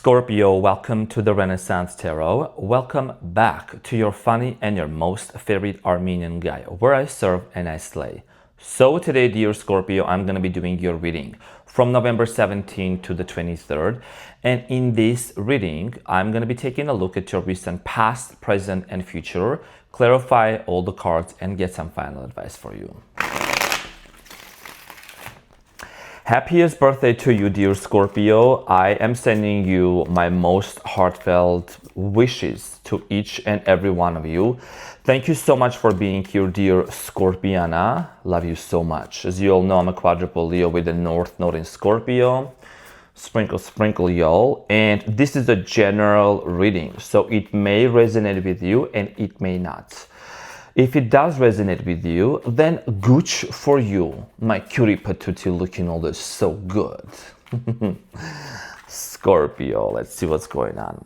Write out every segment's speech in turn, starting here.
Scorpio, welcome to the Renaissance Tarot. Welcome back to your funny and your most favorite Armenian guy, where I serve and I slay. So today, dear Scorpio, I'm going to be doing your reading from November 17th to the 23rd. And in this reading, I'm going to be taking a look at your recent past, present, and future, clarify all the cards, and get some final advice for you. Happiest birthday to you, dear Scorpio. I am sending you my most heartfelt wishes to each and every one of you. Thank you so much for being here, dear Scorpiana. Love you so much. As you all know, I'm a quadruple Leo with the North Node in Scorpio. Sprinkle, sprinkle, y'all. And this is a general reading, so it may resonate with you and it may not. If it does resonate with you, then gooch for you. My cutie patootie looking all this so good. Scorpio, let's see what's going on.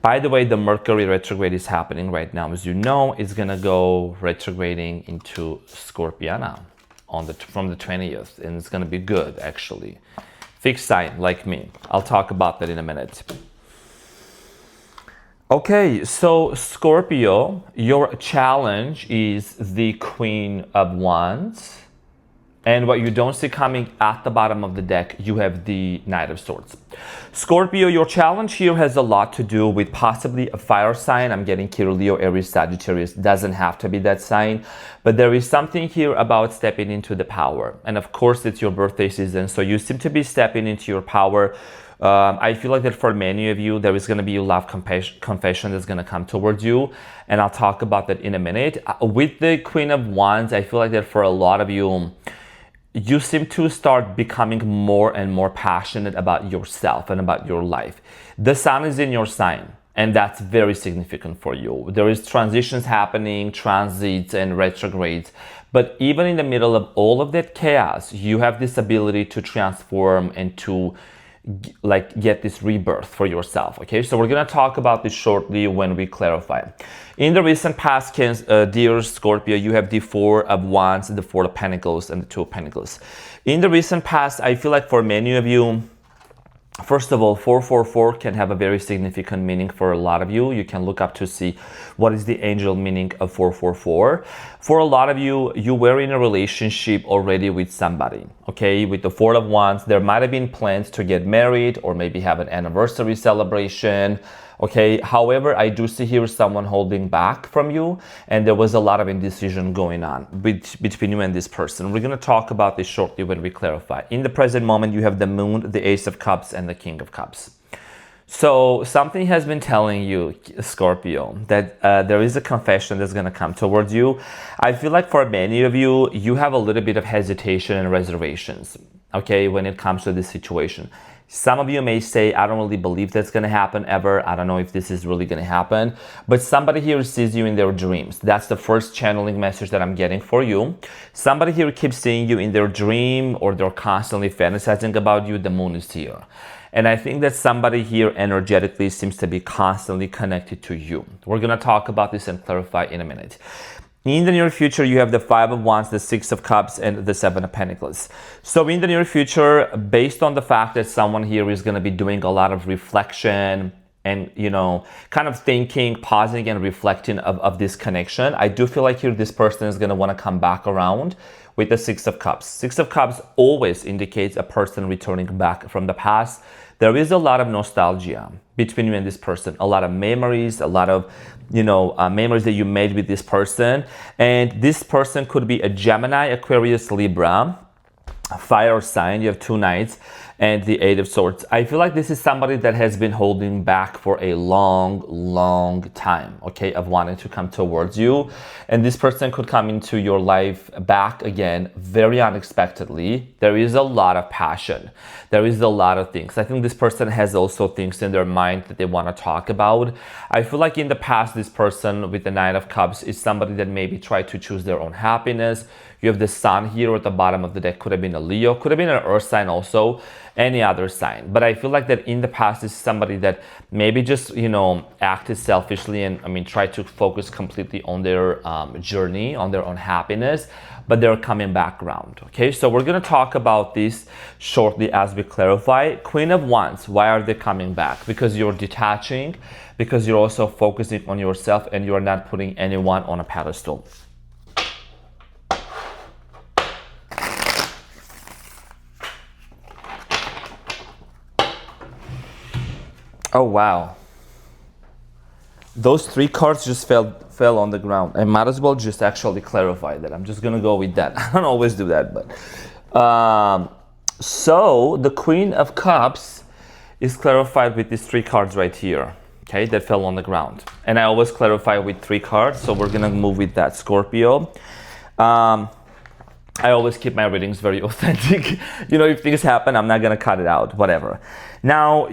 By the way, the Mercury retrograde is happening right now. As you know, it's gonna go retrograding into Scorpiana from the 20th, and it's gonna be good actually. Fixed sign like me. I'll talk about that in a minute. Okay, so Scorpio, your challenge is the Queen of Wands. And what you don't see coming at the bottom of the deck, you have the Knight of Swords. Scorpio, your challenge here has a lot to do with possibly a fire sign. I'm getting here Leo, Aries, Sagittarius. Doesn't have to be that sign. But there is something here about stepping into the power. And of course, it's your birthday season, so you seem to be stepping into your power. I feel like that for many of you, there is going to be a love confession that's going to come towards you. And I'll talk about that in a minute. With the Queen of Wands, I feel like that for a lot of you, you seem to start becoming more and more passionate about yourself and about your life. The sun is in your sign, and that's very significant for you. There is transitions happening, transits and retrogrades. But even in the middle of all of that chaos, you have this ability to transform and to get this rebirth for yourself. Okay, so we're gonna talk about this shortly when we clarify. In the recent past, dear Scorpio, you have the Four of Wands, the Four of Pentacles, and the Two of Pentacles. In the recent past, I feel like for many of you, first of all, 444 can have a very significant meaning for a lot of you. You can look up to see what is the angel meaning of 444. For a lot of you, you were in a relationship already with somebody, okay? With the Four of Wands, there might have been plans to get married or maybe have an anniversary celebration, okay? However, I do see here someone holding back from you, and there was a lot of indecision going on between you and this person. We're going to talk about this shortly when we clarify. In the present moment, you have the Moon, the Ace of Cups, and the King of Cups. So something has been telling you, Scorpio, that there is a confession that's going to come towards you. I feel like for many of you, you have a little bit of hesitation and reservations, okay, when it comes to this situation. Some of you may say, I don't really believe that's going to happen ever. I don't know if this is really going to happen. But somebody here sees you in their dreams. That's the first channeling message that I'm getting for you. Somebody here keeps seeing you in their dream, or they're constantly fantasizing about you. The Moon is here. And I think that somebody here energetically seems to be constantly connected to you. We're going to talk about this and clarify in a minute. In the near future, you have the Five of Wands, the Six of Cups, and the Seven of Pentacles. So in the near future, based on the fact that someone here is going to be doing a lot of reflection and, you know, kind of thinking, pausing and reflecting of this connection, I do feel like here this person is going to want to come back around with the Six of Cups. Six of Cups always indicates a person returning back from the past. There is a lot of nostalgia between you and this person, a lot of memories, a lot of, you know, memories that you made with this person. And this person could be a Gemini, Aquarius, Libra, fire sign. You have two Knights and the Eight of Swords. I feel like this is somebody that has been holding back for a long time, okay, of wanting to come towards you. And this person could come into your life back again very unexpectedly. There is a lot of passion. There is a lot of things. I think this person has also things in their mind that they want to talk about. I feel like in the past, this person with the Nine of Cups is somebody that maybe tried to choose their own happiness. You have the Sun here at the bottom of the deck. Could have been a Leo, could have been an Earth sign also. any other sign. But I feel like that in the past is somebody that maybe just, you know, acted selfishly and, I mean, try to focus completely on their journey, on their own happiness, but they're coming back around. Okay, so we're gonna talk about this shortly as we clarify. Queen of Wands, why are they coming back? Because you're detaching, because you're also focusing on yourself and you're not putting anyone on a pedestal. Oh wow, those 3 cards just fell on the ground. I might as well just actually clarify that. I'm just gonna go with that. I don't always do that, but so the Queen of Cups is clarified with these 3 cards right here, okay, that fell on the ground. And I always clarify with 3 cards, so we're gonna move with that, Scorpio. I always keep my readings very authentic. You know, if things happen, I'm not gonna cut it out, whatever. Now,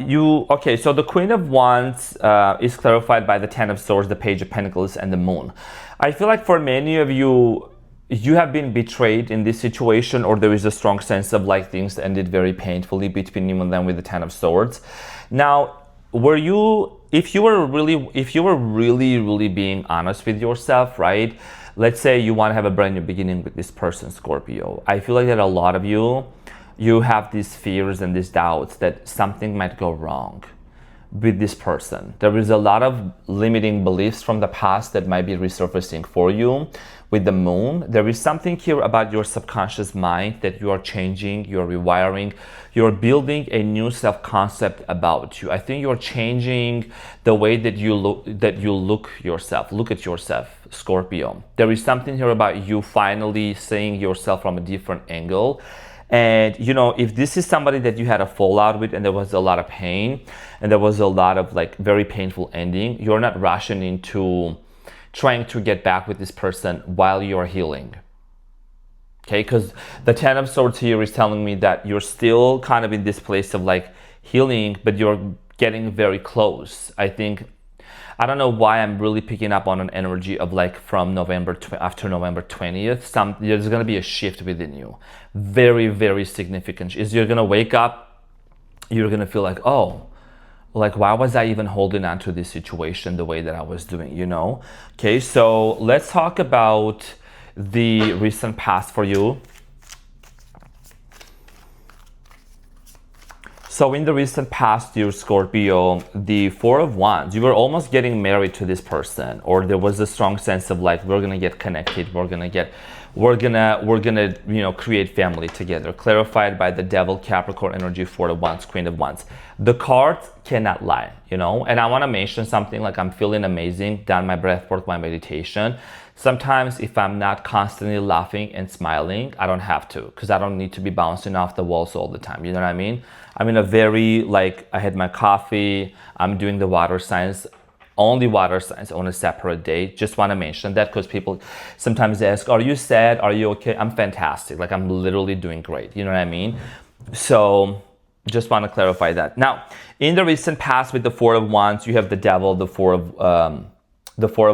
okay, so the Queen of Wands is clarified by the Ten of Swords, the Page of Pentacles, and the Moon. I feel like for many of you, you have been betrayed in this situation, or there is a strong sense of like things ended very painfully between you and them with the Ten of Swords. Now, if you were really being honest with yourself, right? Let's say you want to have a brand new beginning with this person, Scorpio. I feel like that a lot of you have these fears and these doubts that something might go wrong with this person. There is a lot of limiting beliefs from the past that might be resurfacing for you with the Moon. There is something here about your subconscious mind that you are changing, you're rewiring, you're building a new self-concept about you. I think you're changing the way that you look at yourself, Scorpio. There is something here about you finally seeing yourself from a different angle. And you know, if this is somebody that you had a fallout with and there was a lot of pain and there was a lot of like very painful ending, you're not rushing into trying to get back with this person while you're healing. Okay, because the Ten of Swords here is telling me that you're still kind of in this place of like healing, but you're getting very close. I don't know why I'm really picking up on an energy of like from after November 20th, there's gonna be a shift within you. Very, very significant. You're gonna wake up, you're gonna feel like, oh, like why was I even holding on to this situation the way that I was doing, you know? Okay, so let's talk about the recent past for you. So in the recent past, dear Scorpio, the Four of Wands, you were almost getting married to this person, or there was a strong sense of like, we're gonna get connected, we're gonna you know, create family together. Clarified by the Devil, Capricorn energy, Four of Wands, Queen of Wands. The cards cannot lie, you know? And I wanna mention something like I'm feeling amazing, done my breath work, my meditation. Sometimes if I'm not constantly laughing and smiling, I don't have to, because I don't need to be bouncing off the walls all the time, you know what I mean? I'm in a very, like, I had my coffee, I'm doing the water signs, only water signs on a separate day. Just want to mention that because people sometimes ask, are you sad? Are you okay? I'm fantastic. Like, I'm literally doing great. You know what I mean? So just want to clarify that. Now, in the recent past with the Four of Wands, you have the Devil, the Four of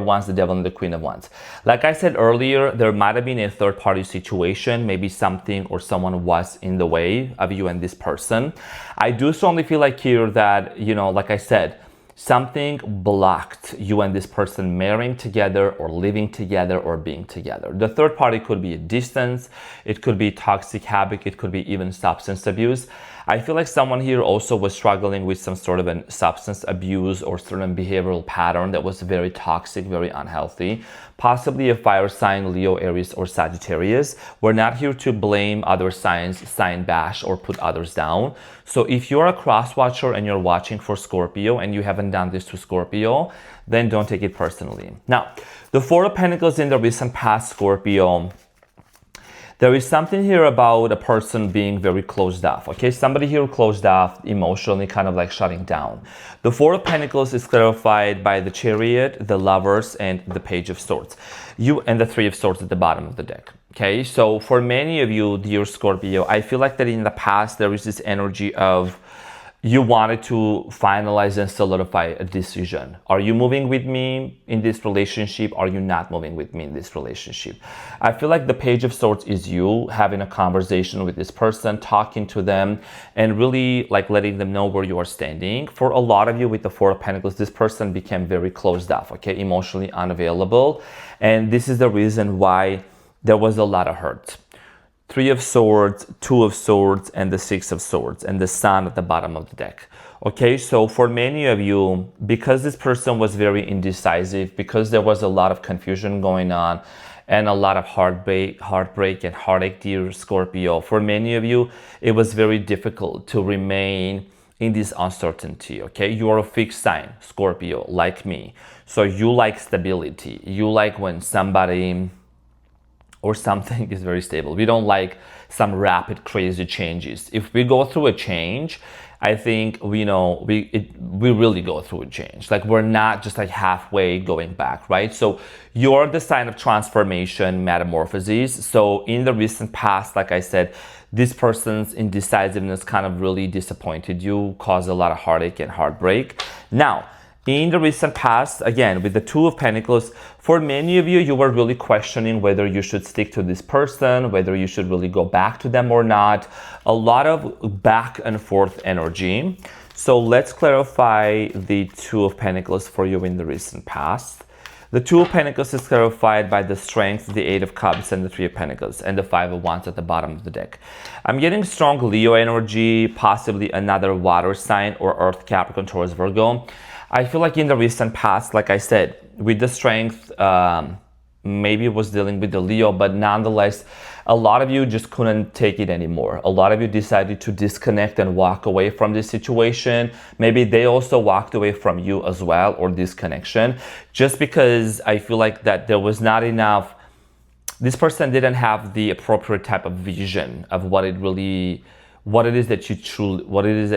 Wands, the Devil, and the Queen of Wands. Like I said earlier, there might have been a third-party situation. Maybe something or someone was in the way of you and this person. I do strongly feel like here that, you know, like I said, something blocked you and this person marrying together or living together or being together. The third party could be a distance, it could be toxic habit, it could be even substance abuse. I feel like someone here also was struggling with some sort of a substance abuse or certain behavioral pattern that was very toxic, very unhealthy. Possibly a fire sign, Leo, Aries, or Sagittarius. We're not here to blame other signs, sign bash, or put others down. So if you're a cross watcher and you're watching for Scorpio and you haven't done this to Scorpio, then don't take it personally. Now, the Four of Pentacles in the recent past, Scorpio, there is something here about a person being very closed off, okay? Somebody here closed off, emotionally kind of like shutting down. The Four of Pentacles is clarified by the Chariot, the Lovers, and the Page of Swords. And the Three of Swords at the bottom of the deck, okay? So for many of you, dear Scorpio, I feel like that in the past, there is this energy of you wanted to finalize and solidify a decision. Are you moving with me in this relationship? Are you not moving with me in this relationship? I feel like the Page of Swords is you having a conversation with this person, talking to them, and really like letting them know where you are standing. For a lot of you with the Four of Pentacles, this person became very closed off, okay, emotionally unavailable. And this is the reason why there was a lot of hurt. Three of Swords, Two of Swords, and the Six of Swords, and the Sun at the bottom of the deck. Okay, so for many of you, because this person was very indecisive, because there was a lot of confusion going on, and a lot of heartbreak and heartache, dear Scorpio, for many of you, it was very difficult to remain in this uncertainty, okay? You are a fixed sign, Scorpio, like me. So you like stability. You like when somebody or something is very stable. We don't like some rapid, crazy changes. If we go through a change, I think we really go through a change. Like we're not just like halfway going back, right? So you're the sign of transformation, metamorphosis. So in the recent past, like I said, this person's indecisiveness kind of really disappointed you, caused a lot of heartache and heartbreak. Now, in the recent past, again, with the Two of Pentacles, for many of you, you were really questioning whether you should stick to this person, whether you should really go back to them or not. A lot of back and forth energy. So let's clarify the Two of Pentacles for you in the recent past. The Two of Pentacles is clarified by the Strength, the Eight of Cups, and the Three of Pentacles, and the Five of Wands at the bottom of the deck. I'm getting strong Leo energy, possibly another water sign or Earth, Capricorn, Taurus, Virgo. I feel like in the recent past, like I said, with the Strength, maybe it was dealing with the Leo, but nonetheless, a lot of you just couldn't take it anymore. A lot of you decided to disconnect and walk away from this situation. Maybe they also walked away from you as well, or this connection, just because I feel like that there was not enough. This person didn't have the appropriate type of vision of what it is that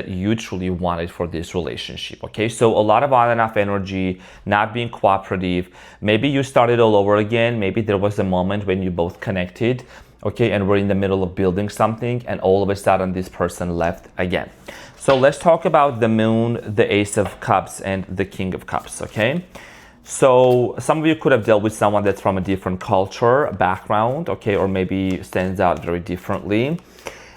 you truly wanted for this relationship. Okay, so a lot of on and off energy, not being cooperative. Maybe you started all over again. Maybe there was a moment when you both connected, okay, and we're in the middle of building something, and all of a sudden this person left again. So let's talk about the Moon, the Ace of Cups, and the King of Cups. Okay, so some of you could have dealt with someone that's from a different culture, background, okay, or maybe stands out very differently.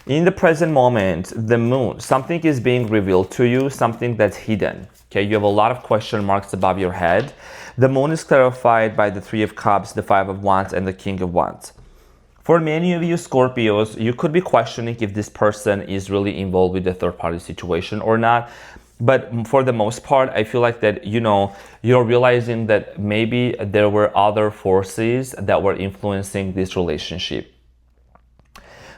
In the present moment, the Moon, something is being revealed to you, something that's hidden. Okay, you have a lot of question marks above your head. The Moon is clarified by the Three of Cups, the Five of Wands, and the King of Wands. For many of you Scorpios, you could be questioning if this person is really involved with the third-party situation or not. But for the most part, I feel like that, you're realizing that maybe there were other forces that were influencing this relationship.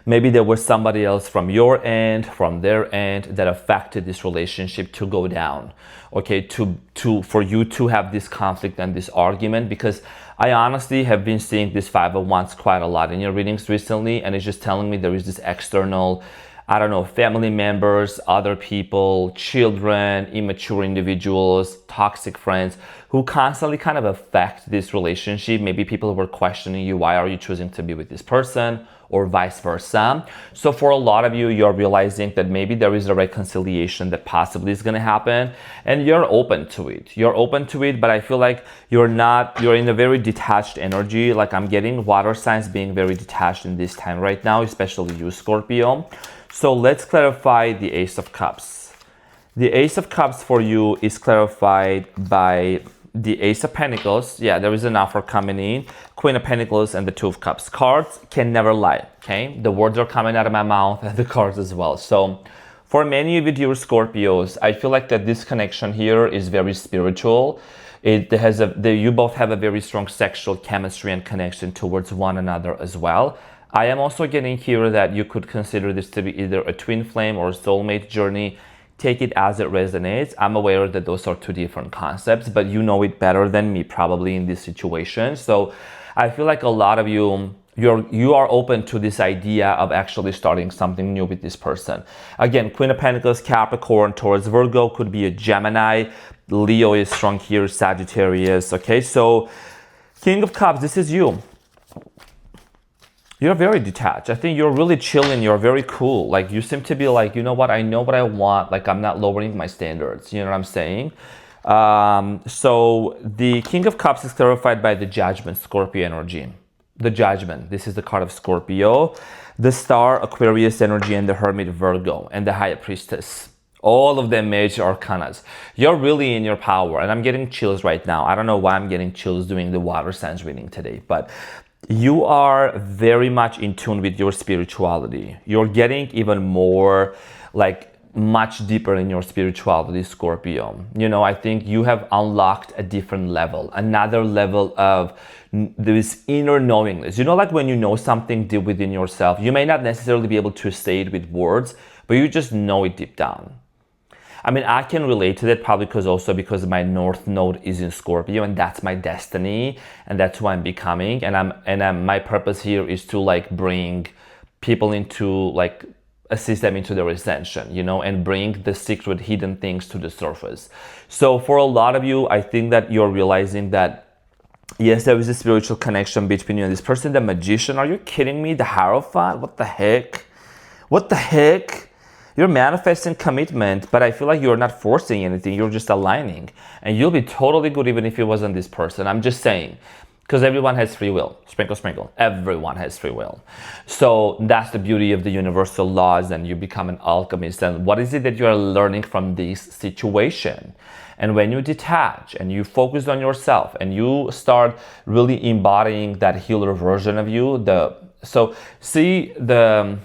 Maybe there was somebody else from your end, from their end, that affected this relationship to go down, okay, for you to have this conflict and this argument, because I honestly have been seeing this Five of Wands quite a lot in your readings recently, and it's just telling me there is this external, I don't know, family members, other people, children, immature individuals, toxic friends who constantly kind of affect this relationship. Maybe people were questioning you, why are you choosing to be with this person, or vice versa. So for a lot of you, you're realizing that maybe there is a reconciliation that possibly is going to happen, and you're open to it. You're open to it, but I feel like you're in a very detached energy. Like I'm getting water signs being very detached in this time right now, especially you, Scorpio. So let's clarify the Ace of Cups. The Ace of Cups for you is clarified by the Ace of Pentacles. Yeah, there is an offer coming in. Queen of Pentacles and the Two of Cups. Cards can never lie, okay? The words are coming out of my mouth and the cards as well. So for many of you, dear Scorpios, I feel like that this connection here is very spiritual. You both have a very strong sexual chemistry and connection towards one another as well. I am also getting here that you could consider this to be either a twin flame or a soulmate journey. Take it as it resonates. I'm aware that those are two different concepts, but you know it better than me probably in this situation. So I feel like a lot of you are open to this idea of actually starting something new with this person. Again, Queen of Pentacles, Capricorn, Taurus, Virgo, could be a Gemini. Leo is strong here, Sagittarius. Okay, so King of Cups, this is you. You're very detached. I think you're really chilling. You're very cool. Like, you seem to be like, you know what? I know what I want. Like, I'm not lowering my standards. You know what I'm saying? So the King of Cups is clarified by the Judgment, Scorpio energy. The Judgment. This is the card of Scorpio. The Star, Aquarius energy, and the Hermit, Virgo, and the High Priestess. All of them major arcanas. You're really in your power. And I'm getting chills right now. I don't know why I'm getting chills doing the water signs reading today, but you are very much in tune with your spirituality. You're getting even more, like, much deeper in your spirituality, Scorpio. You know, I think you have unlocked a different level, another level of this inner knowingness. You know, like when you know something deep within yourself, you may not necessarily be able to say it with words, but you just know it deep down. I mean, I can relate to that probably because my North Node is in Scorpio, and that's my destiny, and that's who I'm becoming. And my purpose here is to, like, bring people into, like, assist them into their ascension, you know, and bring the secret hidden things to the surface. So for a lot of you, I think that you're realizing that, yes, there is a spiritual connection between you and this person. The Magician, are you kidding me? The Hierophant, what the heck? What the heck? You're manifesting commitment, but I feel like you're not forcing anything. You're just aligning. And you'll be totally good even if it wasn't this person. I'm just saying. Because everyone has free will. Sprinkle, sprinkle. Everyone has free will. So that's the beauty of the universal laws, and you become an alchemist. And what is it that you are learning from this situation? And when you detach and you focus on yourself and you start really embodying that healer version of you, so see the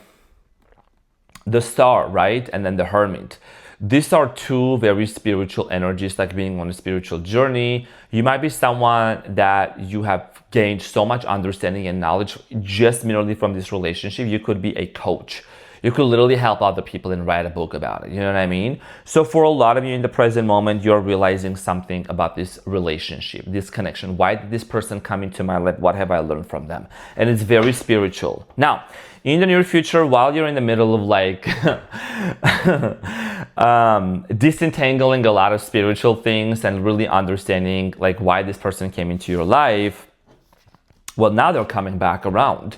Star, right? And then the Hermit. These are two very spiritual energies, like being on a spiritual journey. You might be someone that you have gained so much understanding and knowledge just merely from this relationship. You could be a coach. You could literally help other people and write a book about it. You know what I mean? So for a lot of you in the present moment, you're realizing something about this relationship, this connection. Why did this person come into my life? What have I learned from them? And it's very spiritual. Now, in the near future, while you're in the middle of, like, disentangling a lot of spiritual things and really understanding, like, why this person came into your life, well, now they're coming back around.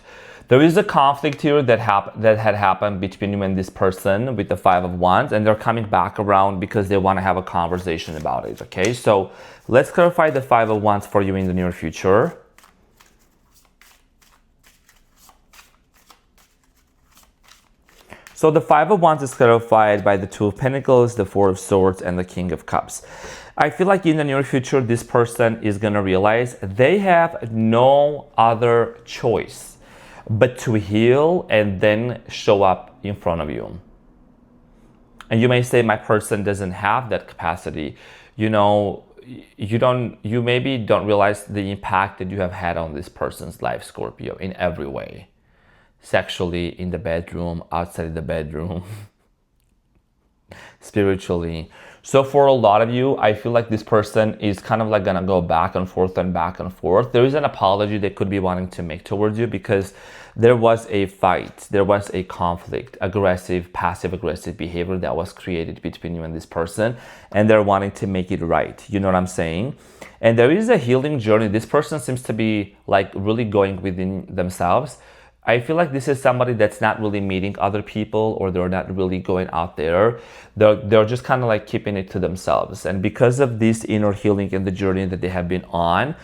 There is a conflict here that had happened between you and this person with the Five of Wands, and they're coming back around because they want to have a conversation about it, okay? So let's clarify the Five of Wands for you in the near future. So the Five of Wands is clarified by the Two of Pentacles, the Four of Swords, and the King of Cups. I feel like in the near future, this person is going to realize they have no other choice but to heal and then show up in front of you. And you may say, my person doesn't have that capacity. You know, you maybe don't realize the impact that you have had on this person's life, Scorpio, in every way. Sexually, in the bedroom, outside the bedroom, spiritually. So for a lot of you, I feel like this person is kind of like gonna go back and forth and back and forth. There is an apology they could be wanting to make towards you because there was a fight, there was a conflict, aggressive, passive-aggressive behavior that was created between you and this person, and they're wanting to make it right. You know what I'm saying? And there is a healing journey. This person seems to be, like, really going within themselves. I feel like this is somebody that's not really meeting other people, or they're not really going out there. They're just kind of like keeping it to themselves. And because of this inner healing and the journey that they have been on,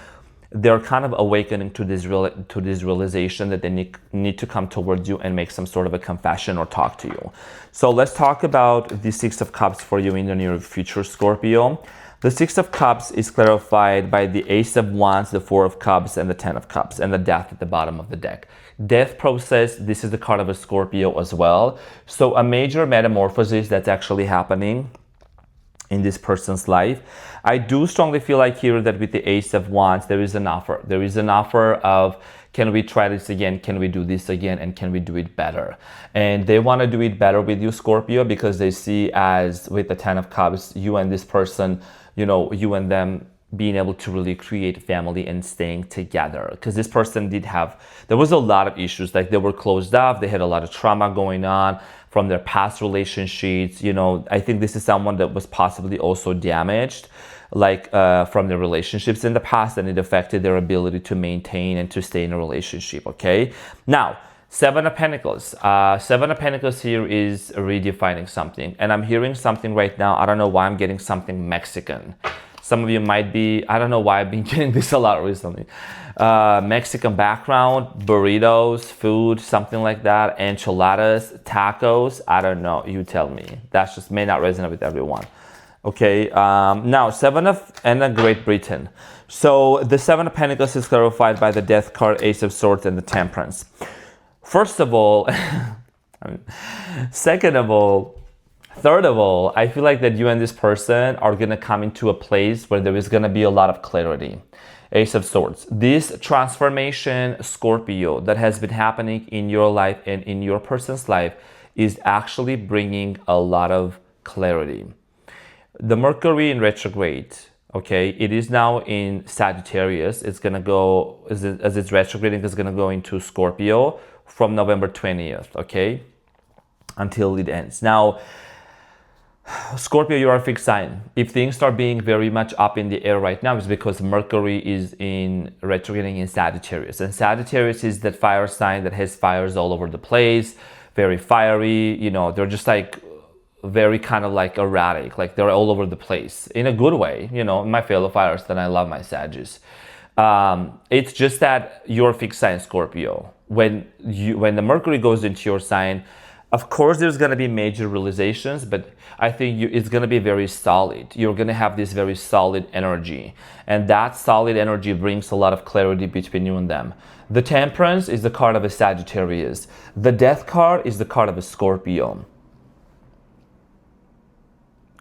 they're kind of awakening to this realization that they need to come towards you and make some sort of a confession or talk to you. So let's talk about the Six of Cups for you in the near future, Scorpio. The Six of Cups is clarified by the Ace of Wands, the Four of Cups, and the Ten of Cups, and the Death at the bottom of the deck. Death process, this is the card of a Scorpio as well. So a major metamorphosis that's actually happening in this person's life. I do strongly feel like here that with the Ace of Wands, there is an offer. There is an offer of, can we try this again? Can we do this again? And can we do it better? And they want to do it better with you, Scorpio, because they see, as with the Ten of Cups, you and this person, you know, you and them being able to really create family and staying together. Because this person there was a lot of issues, like they were closed off, they had a lot of trauma going on from their past relationships. I think this is someone that was possibly also damaged, like from their relationships in the past, and it affected their ability to maintain and to stay in a relationship. Okay, now Seven of Pentacles. Seven of Pentacles here is redefining something, and I'm hearing something right now. I don't know why I'm getting something Mexican. Some of you might be, I don't know why I've been getting this a lot recently. Mexican background, burritos, food, something like that, enchiladas, tacos, I don't know, you tell me. That just may not resonate with everyone. Okay, now and Great Britain. So the Seven of Pentacles is clarified by the Death card, Ace of Swords, and the Temperance. First of all, second of all, third of all, I feel like that you and this person are going to come into a place where there is going to be a lot of clarity. Ace of Swords. This transformation, Scorpio, that has been happening in your life and in your person's life is actually bringing a lot of clarity. The Mercury in retrograde, okay, it is now in Sagittarius. It's going to go, as it's retrograding, it's going to go into Scorpio from November 20th, okay, until it ends. Now, Scorpio, you are a fixed sign. If things start being very much up in the air right now, it's because Mercury is in retrograding in Sagittarius. And Sagittarius is that fire sign that has fires all over the place, very fiery, they're just like very kind of like erratic, like they're all over the place in a good way, my fellow fires, then I love my Sagittarius. It's just that you're a fixed sign, Scorpio. When the Mercury goes into your sign, of course, there's going to be major realizations, but I think it's going to be very solid. You're going to have this very solid energy, and that solid energy brings a lot of clarity between you and them. The Temperance is the card of a Sagittarius. The Death card is the card of a Scorpio.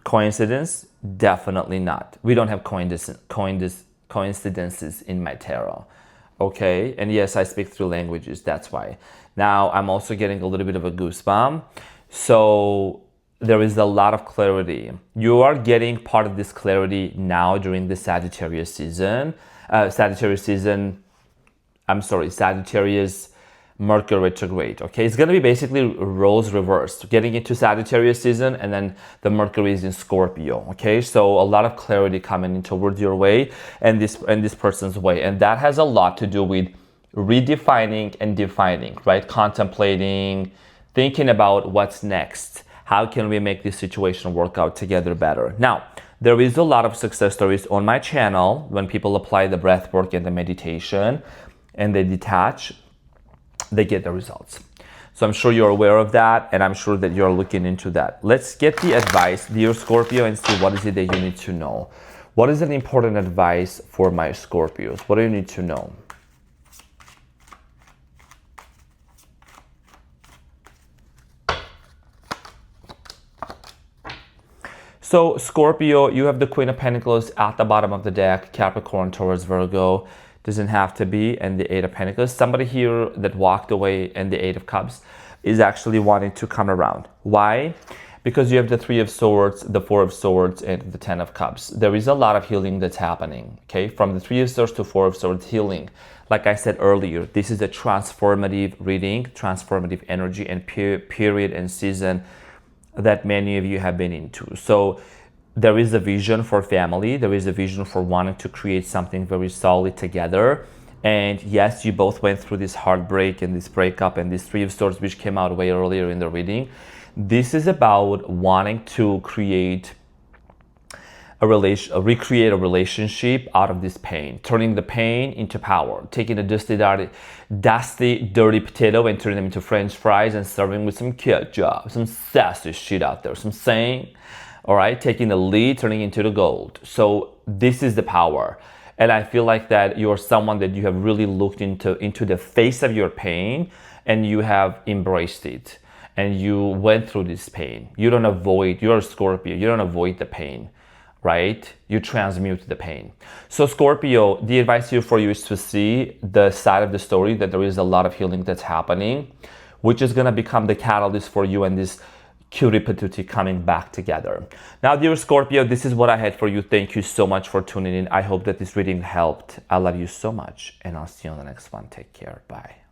Coincidence? Definitely not. We don't have coincidences in my tarot. Okay, and yes, I speak 3 languages, that's why. Now, I'm also getting a little bit of a goosebump. So there is a lot of clarity. You are getting part of this clarity now during the Sagittarius Mercury retrograde. Okay, it's going to be basically roles reversed, getting into Sagittarius season, and then the Mercury is in Scorpio. Okay, so a lot of clarity coming in towards your way and this person's way, and that has a lot to do with redefining and defining, right? Contemplating, thinking about what's next. How can we make this situation work out together better? Now, there is a lot of success stories on my channel when people apply the breath work and the meditation and they detach, they get the results. So I'm sure you're aware of that, and I'm sure that you're looking into that. Let's get the advice, dear Scorpio, and see what is it that you need to know. What is an important advice for my Scorpios? What do you need to know? So Scorpio, you have the Queen of Pentacles at the bottom of the deck, Capricorn, Taurus, Virgo. Doesn't have to be, and the Eight of Pentacles. Somebody here that walked away and the Eight of Cups is actually wanting to come around. Why? Because you have the Three of Swords, the Four of Swords, and the Ten of Cups. There is a lot of healing that's happening, okay? From the Three of Swords to Four of Swords, healing. Like I said earlier, this is a transformative reading, transformative energy and period and season that many of you have been into. So there is a vision for family. There is a vision for wanting to create something very solid together. And yes, you both went through this heartbreak and this breakup and this Three of Swords, which came out way earlier in the reading. This is about wanting to create recreate a relationship out of this pain, turning the pain into power, taking a dusty, dirty potato and turning them into French fries and serving with some ketchup, some sassy shit out there, some saying. All right, taking the lead, turning into the gold. So this is the power. And I feel like that you're someone that you have really looked into the face of your pain, and you have embraced it. And you went through this pain. You're a Scorpio, you don't avoid the pain, right? You transmute the pain. So Scorpio, the advice here for you is to see the side of the story that there is a lot of healing that's happening, which is gonna become the catalyst for you and this cutie patootie coming back together. Now, dear Scorpio, this is what I had for you. Thank you so much for tuning in. I hope that this reading helped. I love you so much, and I'll see you on the next one. Take care. Bye.